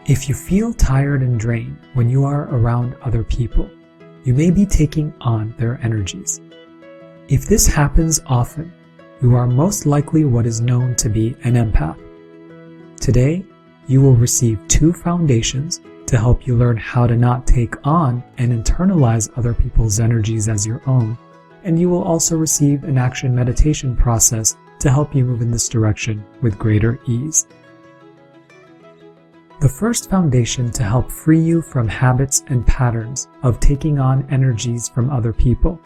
If you feel tired and drained when you are around other people, you may be taking on their energies. If this happens often, you are most likely what is known to be an empath. Today, you will receive 2 foundations to help you learn how to not take on and internalize other people's energies as your own, and you will also receive an action meditation process to help you move in this direction with greater ease. The first foundation to help free you from habits and patterns of taking on energies from other people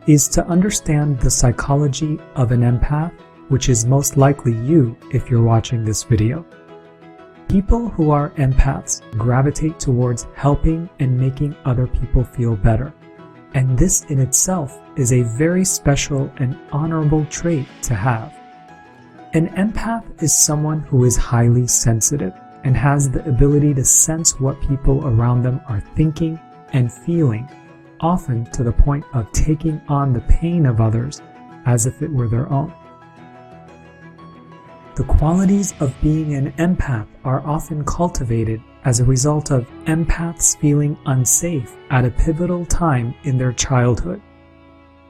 is to understand the psychology of an empath, which is most likely you if you're watching this video. People who are empaths gravitate towards helping and making other people feel better, and this in itself is a very special and honorable trait to have. An empath is someone who is highly sensitive and has the ability to sense what people around them are thinking and feeling, often to the point of taking on the pain of others as if it were their own. The qualities of being an empath are often cultivated as a result of empaths feeling unsafe at a pivotal time in their childhood.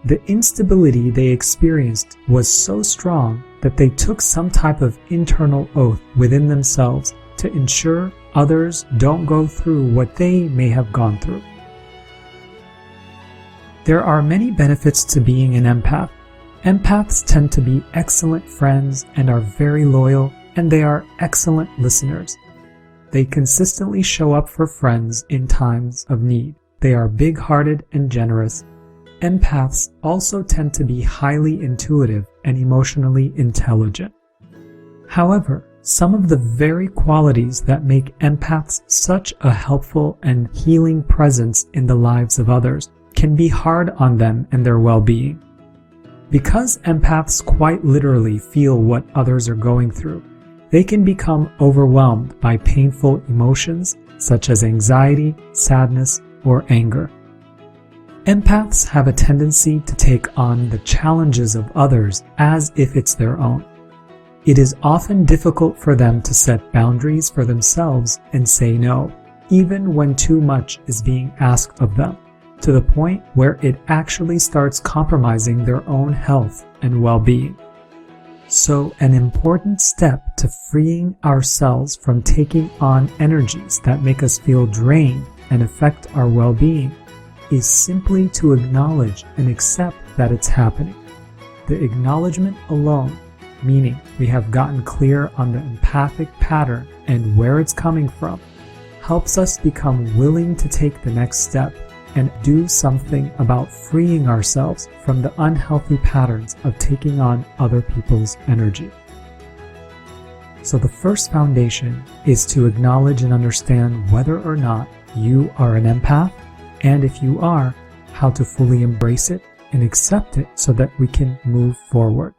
The instability they experienced was so strong that they took some type of internal oath within themselves to ensure others don't go through what they may have gone through. There are many benefits to being an empath. Empaths tend to be excellent friends and are very loyal, and they are excellent listeners. They consistently show up for friends in times of need. They are big-hearted and generous. Empaths also tend to be highly intuitive and emotionally intelligent. However, some of the very qualities that make empaths such a helpful and healing presence in the lives of others can be hard on them and their well-being. Because empaths quite literally feel what others are going through, they can become overwhelmed by painful emotions such as anxiety, sadness, or anger. Empaths have a tendency to take on the challenges of others as if it's their own. It is often difficult for them to set boundaries for themselves and say no, even when too much is being asked of them, to the point where it actually starts compromising their own health and well-being. So, an important step to freeing ourselves from taking on energies that make us feel drained and affect our well-being is simply to acknowledge and accept that it's happening. The acknowledgement alone, meaning we have gotten clear on the empathic pattern and where it's coming from, helps us become willing to take the next step and do something about freeing ourselves from the unhealthy patterns of taking on other people's energy. So the first foundation is to acknowledge and understand whether or not you are an empath, and if you are, how to fully embrace it and accept it so that we can move forward.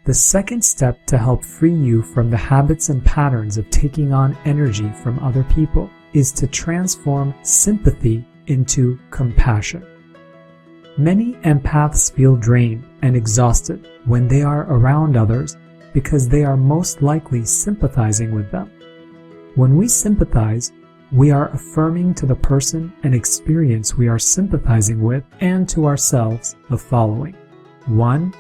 The second step to help free you from the habits and patterns of taking on energy from other people is to transform sympathy into compassion. Many empaths feel drained and exhausted when they are around others because they are most likely sympathizing with them. When we sympathize, we are affirming to the person and experience we are sympathizing with and to ourselves the following. 1.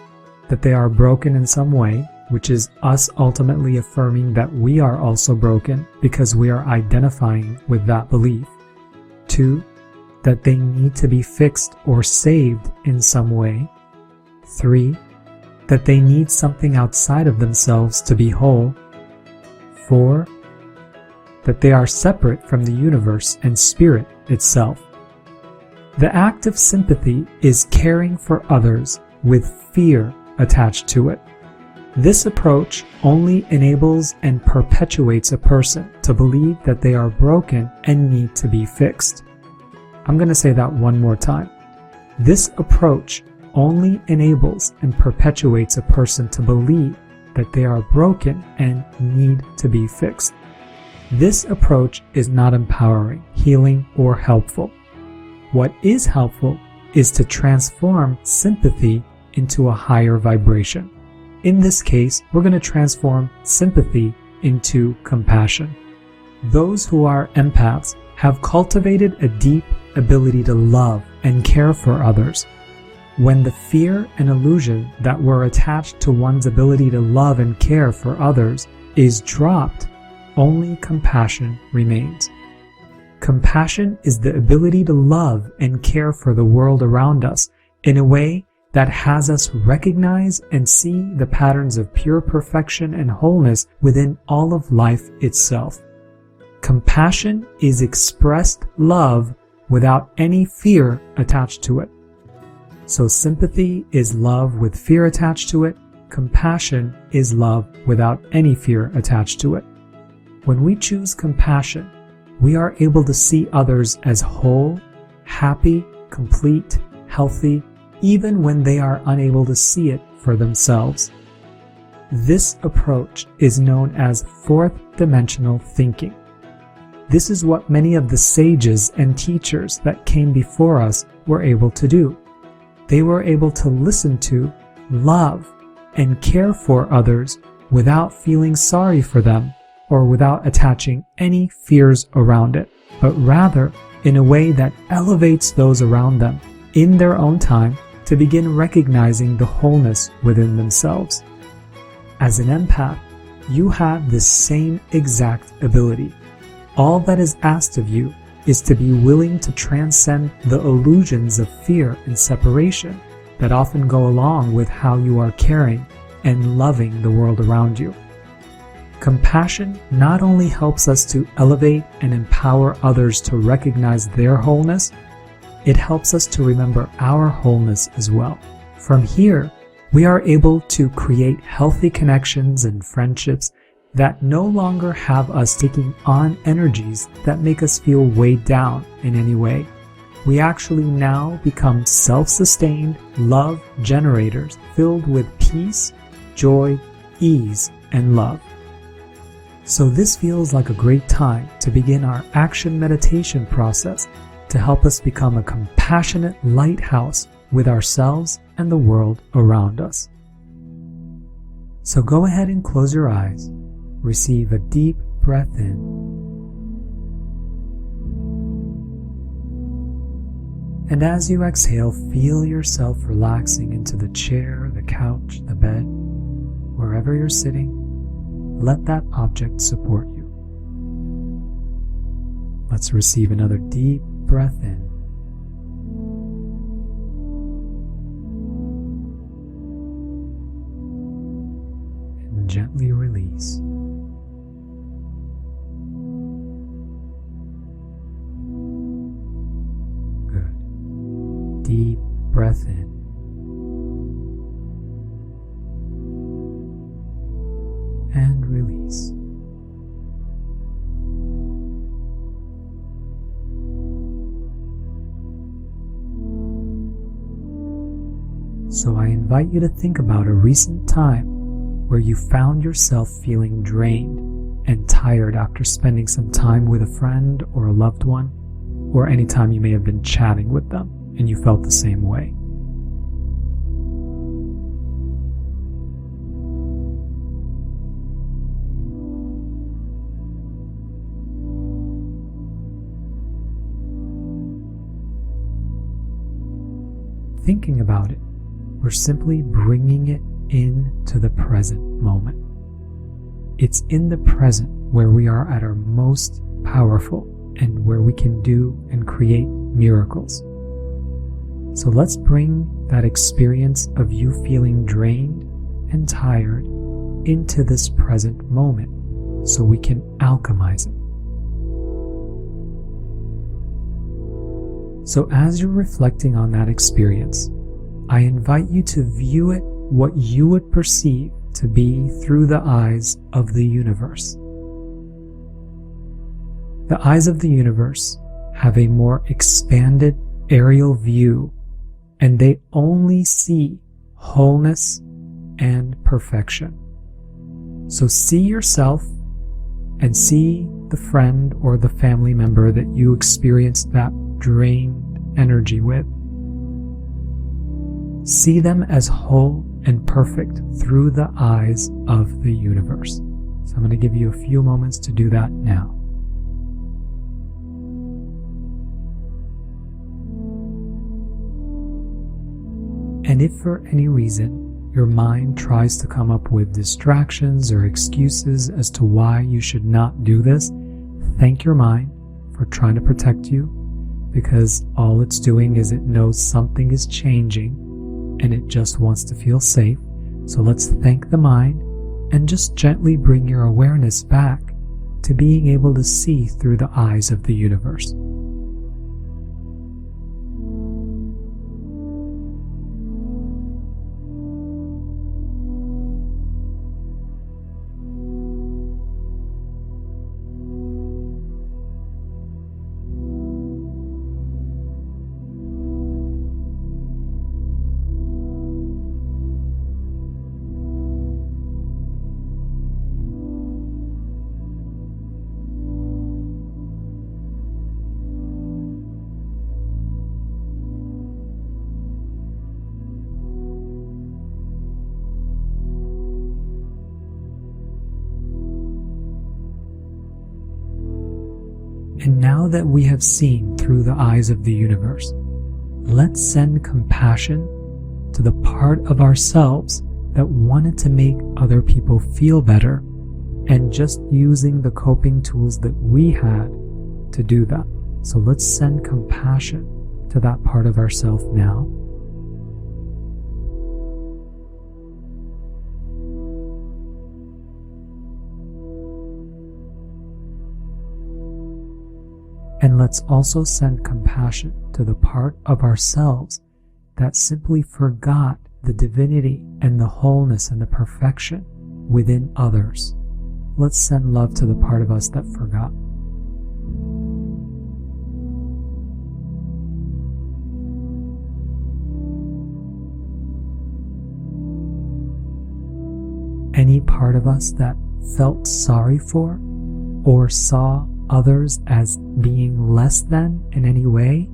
That they are broken in some way, which is us ultimately affirming that we are also broken because we are identifying with that belief. 2. That they need to be fixed or saved in some way. 3. That they need something outside of themselves to be whole. 4. That they are separate from the universe and spirit itself. The act of sympathy is caring for others with fear attached to it. This approach only enables and perpetuates a person to believe that they are broken and need to be fixed. I'm going to say that one more time. This approach only enables and perpetuates a person to believe that they are broken and need to be fixed. This approach is not empowering, healing, or helpful. What is helpful is to transform sympathy into a higher vibration. In this case, we're going to transform sympathy into compassion. Those who are empaths have cultivated a deep ability to love and care for others. When the fear and illusion that were attached to one's ability to love and care for others is dropped, only compassion remains. Compassion is the ability to love and care for the world around us in a way that has us recognize and see the patterns of pure perfection and wholeness within all of life itself. Compassion is expressed love without any fear attached to it. So sympathy is love with fear attached to it. Compassion is love without any fear attached to it. When we choose compassion, we are able to see others as whole, happy, complete, healthy, even when they are unable to see it for themselves. This approach is known as fourth dimensional thinking. This is what many of the sages and teachers that came before us were able to do. They were able to listen to, love, and care for others without feeling sorry for them or without attaching any fears around it, but rather in a way that elevates those around them in their own time to begin recognizing the wholeness within themselves. As an empath, you have this same exact ability. All that is asked of you is to be willing to transcend the illusions of fear and separation that often go along with how you are caring and loving the world around you. Compassion not only helps us to elevate and empower others to recognize their wholeness, it helps us to remember our wholeness as well. From here, we are able to create healthy connections and friendships that no longer have us taking on energies that make us feel weighed down in any way. We actually now become self-sustained love generators filled with peace, joy, ease, and love. So this feels like a great time to begin our action meditation process to help us become a compassionate lighthouse with ourselves and the world around us. So go ahead and close your eyes. Receive a deep breath in. And as you exhale, feel yourself relaxing into the chair, the couch, the bed, wherever you're sitting. Let that object support you. Let's receive another deep breath in. And gently release. Deep breath in. And release. So I invite you to think about a recent time where you found yourself feeling drained and tired after spending some time with a friend or a loved one, or any time you may have been chatting with them and you felt the same way. Thinking about it, we're simply bringing it into the present moment. It's in the present where we are at our most powerful and where we can do and create miracles. So let's bring that experience of you feeling drained and tired into this present moment so we can alchemize it. So as you're reflecting on that experience, I invite you to view it what you would perceive to be through the eyes of the universe. The eyes of the universe have a more expanded aerial view, and they only see wholeness and perfection. So see yourself and see the friend or the family member that you experienced that drained energy with. See them as whole and perfect through the eyes of the universe. So I'm going to give you a few moments to do that now. And if for any reason your mind tries to come up with distractions or excuses as to why you should not do this, thank your mind for trying to protect you, because all it's doing is it knows something is changing and it just wants to feel safe. So let's thank the mind and just gently bring your awareness back to being able to see through the eyes of the universe. And now that we have seen through the eyes of the universe, let's send compassion to the part of ourselves that wanted to make other people feel better, and just using the coping tools that we had to do that. So let's send compassion to that part of ourselves now. And let's also send compassion to the part of ourselves that simply forgot the divinity and the wholeness and the perfection within others. Let's send love to the part of us that forgot. Any part of us that felt sorry for or saw others as being less than in any way,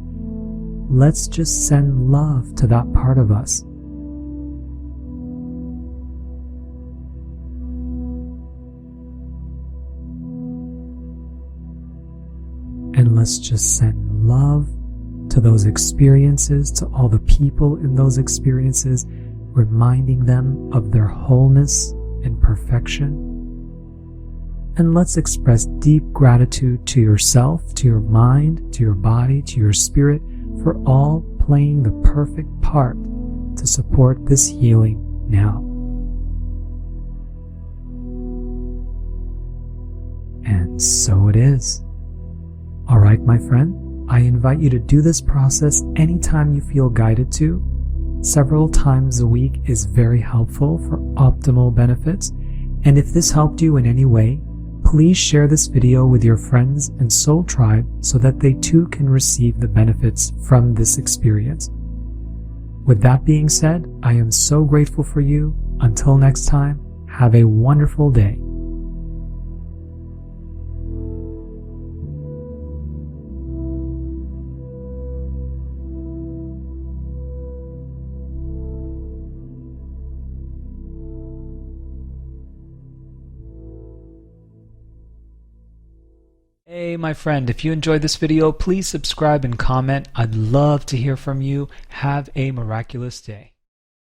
let's just send love to that part of us. And let's just send love to those experiences, to all the people in those experiences, reminding them of their wholeness and perfection. And let's express deep gratitude to yourself, to your mind, to your body, to your spirit, for all playing the perfect part to support this healing now. And so it is. All right, my friend, I invite you to do this process anytime you feel guided to. Several times a week is very helpful for optimal benefits. And if this helped you in any way, please share this video with your friends and soul tribe so that they too can receive the benefits from this experience. With that being said, I am so grateful for you. Until next time, have a wonderful day. Hey my friend, if you enjoyed this video, please subscribe and comment. I'd love to hear from you. Have a miraculous day.